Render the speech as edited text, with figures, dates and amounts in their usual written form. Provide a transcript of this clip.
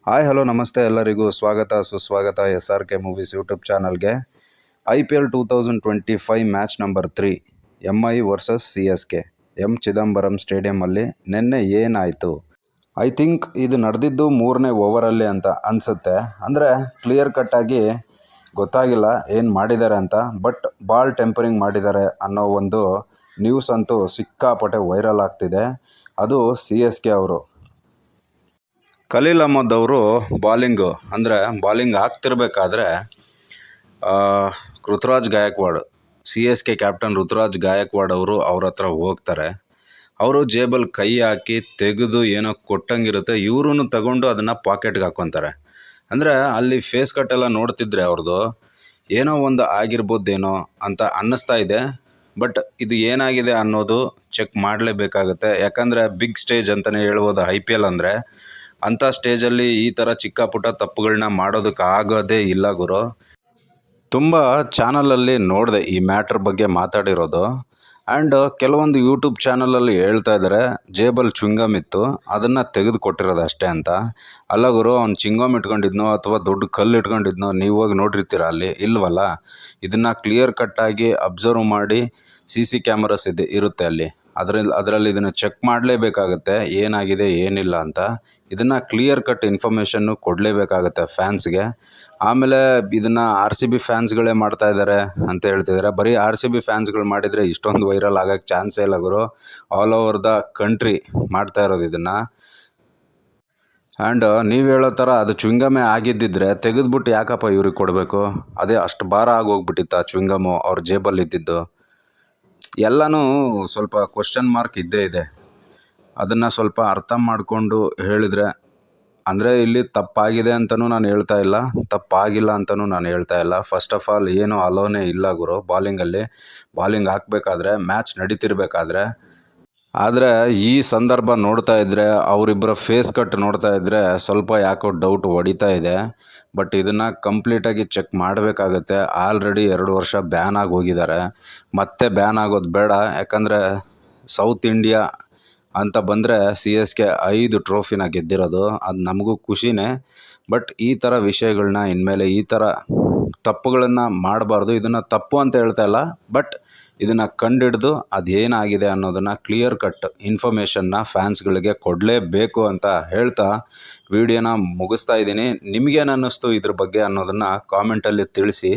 Hi hello ನಮಸ್ತೆ ಎಲ್ಲರಿಗೂ ಸ್ವಾಗತ ಸುಸ್ವಾಗತ SRK ಮೂವೀಸ್ ಯೂಟ್ಯೂಬ್ ಚಾನಲ್ಗೆ. IPL 2025 match number 3 MI versus CSK Chidambaram ಸ್ಟೇಡಿಯಮಲ್ಲಿ ನಿನ್ನೆ ಏನಾಯಿತು? ಐ ಥಿಂಕ್ ಇದು ನಡೆದಿದ್ದು 3ನೇ ಓವರಲ್ಲಿ ಅಂತ ಅನಿಸುತ್ತೆ. ಅಂದರೆ ಕ್ಲಿಯರ್ ಕಟ್ಟಾಗಿ ಗೊತ್ತಾಗಿಲ್ಲ ಏನು ಮಾಡಿದ್ದಾರೆ ಅಂತ. ಬಟ್ ಬಾಲ್ ಟೆಂಪರಿಂಗ್ ಮಾಡಿದ್ದಾರೆ ಅನ್ನೋ ಒಂದು ನ್ಯೂಸ್ ಅಂತೂ ಸಿಕ್ಕಾಪಟ್ಟೆ ವೈರಲ್ ಆಗ್ತಿದೆ. ಅದು CSK ಅವರು. ಖಲೀಲ್ ಅಹ್ಮದ್ ಅವರು ಬಾಲಿಂಗ್ ಆಗ್ತಿರ್ಬೇಕಾದ್ರೆ ಋತುರಾಜ್ ಗಾಯಕ್ವಾಡ್ CSK ಕ್ಯಾಪ್ಟನ್ ಋತುರಾಜ್ ಗಾಯಕ್ವಾಡ್ ಅವರು ಅವ್ರ ಹತ್ರ ಹೋಗ್ತಾರೆ. ಅವರು ಜೇಬಲ್ಲಿ ಕೈ ಹಾಕಿ ತೆಗೆದು ಏನೋ ಕೊಟ್ಟಂಗಿರುತ್ತೆ, ಇವ್ರೂ ತಗೊಂಡು ಅದನ್ನು ಪಾಕೆಟ್ಗೆ ಹಾಕ್ಕೊತಾರೆ. ಅಂದರೆ ಅಲ್ಲಿ ಫೇಸ್ ಕಟ್ ಎಲ್ಲ ನೋಡ್ತಿದ್ರೆ ಅವ್ರದ್ದು ಏನೋ ಒಂದು ಆಗಿರ್ಬೋದೇನೋ ಅಂತ ಅನ್ನಿಸ್ತಾ ಇದೆ. ಬಟ್ ಇದು ಏನಾಗಿದೆ ಅನ್ನೋದು ಚೆಕ್ ಮಾಡಲೇಬೇಕಾಗುತ್ತೆ. ಯಾಕಂದರೆ ಬಿಗ್ ಸ್ಟೇಜ್ ಅಂತಲೇ ಹೇಳ್ಬೋದು IPL ಅಂದರೆ. ಅಂಥ ಸ್ಟೇಜಲ್ಲಿ ಈ ಥರ ಚಿಕ್ಕ ಪುಟ್ಟ ತಪ್ಪುಗಳನ್ನ ಮಾಡೋದಕ್ಕಾಗೋದೇ ಇಲ್ಲ ಗುರು. ತುಂಬ ಚಾನಲಲ್ಲಿ ನೋಡಿದೆ ಈ ಮ್ಯಾಟ್ರ್ ಬಗ್ಗೆ ಮಾತಾಡಿರೋದು. ಆ್ಯಂಡ್ ಕೆಲವೊಂದು ಯೂಟ್ಯೂಬ್ ಚಾನಲಲ್ಲಿ ಹೇಳ್ತಾ ಇದ್ದಾರೆ ಜೇಬಲ್ಲಿ ಚುಂಗಮ್ ಇತ್ತು, ಅದನ್ನು ತೆಗೆದು ಕೊಟ್ಟಿರೋದು ಅಷ್ಟೇ ಅಂತ. ಅಲ್ಲ ಗುರು, ಅವ್ನು ಚಿಂಗಮ್ ಇಟ್ಕೊಂಡಿದ್ನೋ ಅಥವಾ ದೊಡ್ಡ ಕಲ್ಲು ಇಟ್ಕೊಂಡಿದ್ನೋ ನೀವು ಹೋಗಿ ನೋಡಿರ್ತೀರ, ಅಲ್ಲಿ ಇಲ್ವಲ್ಲ. ಇದನ್ನು ಕ್ಲಿಯರ್ ಕಟ್ಟಾಗಿ ಅಬ್ಸರ್ವ್ ಮಾಡಿ CC ಕ್ಯಾಮರಾಸ್ ಇರುತ್ತೆ ಅಲ್ಲಿ. ಅದರಲ್ಲಿ ಇದನ್ನು ಚೆಕ್ ಮಾಡಲೇಬೇಕಾಗತ್ತೆ ಏನಾಗಿದೆ ಏನಿಲ್ಲ ಅಂತ. ಇದನ್ನು ಕ್ಲಿಯರ್ ಕಟ್ ಇನ್ಫಾರ್ಮೇಷನ್ನು ಕೊಡಲೇಬೇಕಾಗತ್ತೆ ಫ್ಯಾನ್ಸ್ಗೆ. ಆಮೇಲೆ ಇದನ್ನು RCB ಫ್ಯಾನ್ಸ್ಗಳೇ ಮಾಡ್ತಾ ಇದ್ದಾರೆ ಅಂತ ಹೇಳ್ತಿದ್ದಾರೆ. ಬರೀ RCB ಫ್ಯಾನ್ಸ್ಗಳು ಮಾಡಿದರೆ ಇಷ್ಟೊಂದು ವೈರಲ್ ಆಗೋಕ್ಕೆ ಚಾನ್ಸೇ ಇಲ್ಲ ಗುರು. ಆಲ್ ಓವರ್ ದ ಕಂಟ್ರಿ ಮಾಡ್ತಾ ಇರೋದು ಇದನ್ನು. ಆ್ಯಂಡ್ ನೀವು ಹೇಳೋ ಥರ ಅದು ಚುಂಗಮೇ ಆಗಿದ್ದಿದ್ರೆ ತೆಗೆದ್ಬಿಟ್ಟು ಯಾಕಪ್ಪ ಇವ್ರಿಗೆ ಕೊಡಬೇಕು? ಅದೇ ಅಷ್ಟು ಭಾರ ಆಗೋಗ್ಬಿಟ್ಟಿತ್ತು ಆ ಚುಂಗಮು ಅವ್ರ ಜೇಬಲ್ಲಿ ಇದ್ದಿದ್ದು. ಎಲ್ಲನೂ ಸ್ವಲ್ಪ ಕ್ವಶನ್ ಮಾರ್ಕ್ ಇದ್ದೇ ಇದೆ. ಅದನ್ನು ಸ್ವಲ್ಪ ಅರ್ಥ ಮಾಡಿಕೊಂಡು ಹೇಳಿದರೆ, ಅಂದರೆ ಇಲ್ಲಿ ತಪ್ಪಾಗಿದೆ ಅಂತಲೂ ನಾನು ಹೇಳ್ತಾ ಇಲ್ಲ, ತಪ್ಪಾಗಿಲ್ಲ ಅಂತಲೂ ನಾನು ಹೇಳ್ತಾ ಇಲ್ಲ. ಫಸ್ಟ್ ಆಫ್ ಆಲ್ ಏನೂ ಅಲೋನೇ ಇಲ್ಲ ಗುರು ಬಾಲಿಂಗ್ ಹಾಕಬೇಕಾದ್ರೆ, ಮ್ಯಾಚ್ ನಡೀತಿರ್ಬೇಕಾದ್ರೆ. ಆದರೆ ಈ ಸಂದರ್ಭ ನೋಡ್ತಾ ಇದ್ದರೆ, ಅವರಿಬ್ಬರ ಫೇಸ್ ಕಟ್ ನೋಡ್ತಾ ಇದ್ದರೆ ಸ್ವಲ್ಪ ಯಾಕೋ ಡೌಟ್ ಹೊಡಿತಾ ಇದೆ. ಬಟ್ ಇದನ್ನು ಕಂಪ್ಲೀಟಾಗಿ ಚೆಕ್ ಮಾಡಬೇಕಾಗತ್ತೆ. ಆಲ್ರೆಡಿ 2 ವರ್ಷ ಬ್ಯಾನ್ ಆಗಿ ಹೋಗಿದ್ದಾರೆ. ಮತ್ತೆ ಬ್ಯಾನ್ ಆಗೋದು ಬೇಡ. ಯಾಕಂದರೆ ಸೌತ್ ಇಂಡಿಯಾ ಅಂತ ಬಂದರೆ CSK 5 ಟ್ರೋಫಿನ ಗೆದ್ದಿರೋದು. ಅದು ನಮಗೂ ಖುಷಿನೇ. ಬಟ್ ಈ ಥರ ವಿಷಯಗಳನ್ನ ಇನ್ಮೇಲೆ ಈ ಥರ ತಪ್ಪುಗಳನ್ನು ಮಾಡಬಾರ್ದು. ಇದನ್ನು ತಪ್ಪು ಅಂತ ಹೇಳ್ತಾ ಇಲ್ಲ, ಬಟ್ ಇದನ್ನು ಕಂಡಿಡಿದು ಅದೇನಾಗಿದೆ ಅನ್ನೋದನ್ನು ಕ್ಲಿಯರ್ ಕಟ್ ಇನ್ಫಾರ್ಮೇಷನ್ನ ಫ್ಯಾನ್ಸ್ಗಳಿಗೆ ಕೊಡಲೇಬೇಕು ಅಂತ ಹೇಳ್ತಾ ವಿಡಿಯೋನ ಮುಗಿಸ್ತಾ ಇದ್ದೀನಿ. ನಿಮಗೇನು ಅನ್ನಿಸ್ತು ಇದ್ರ ಬಗ್ಗೆ ಅನ್ನೋದನ್ನು ಕಾಮೆಂಟಲ್ಲಿ ತಿಳಿಸಿ.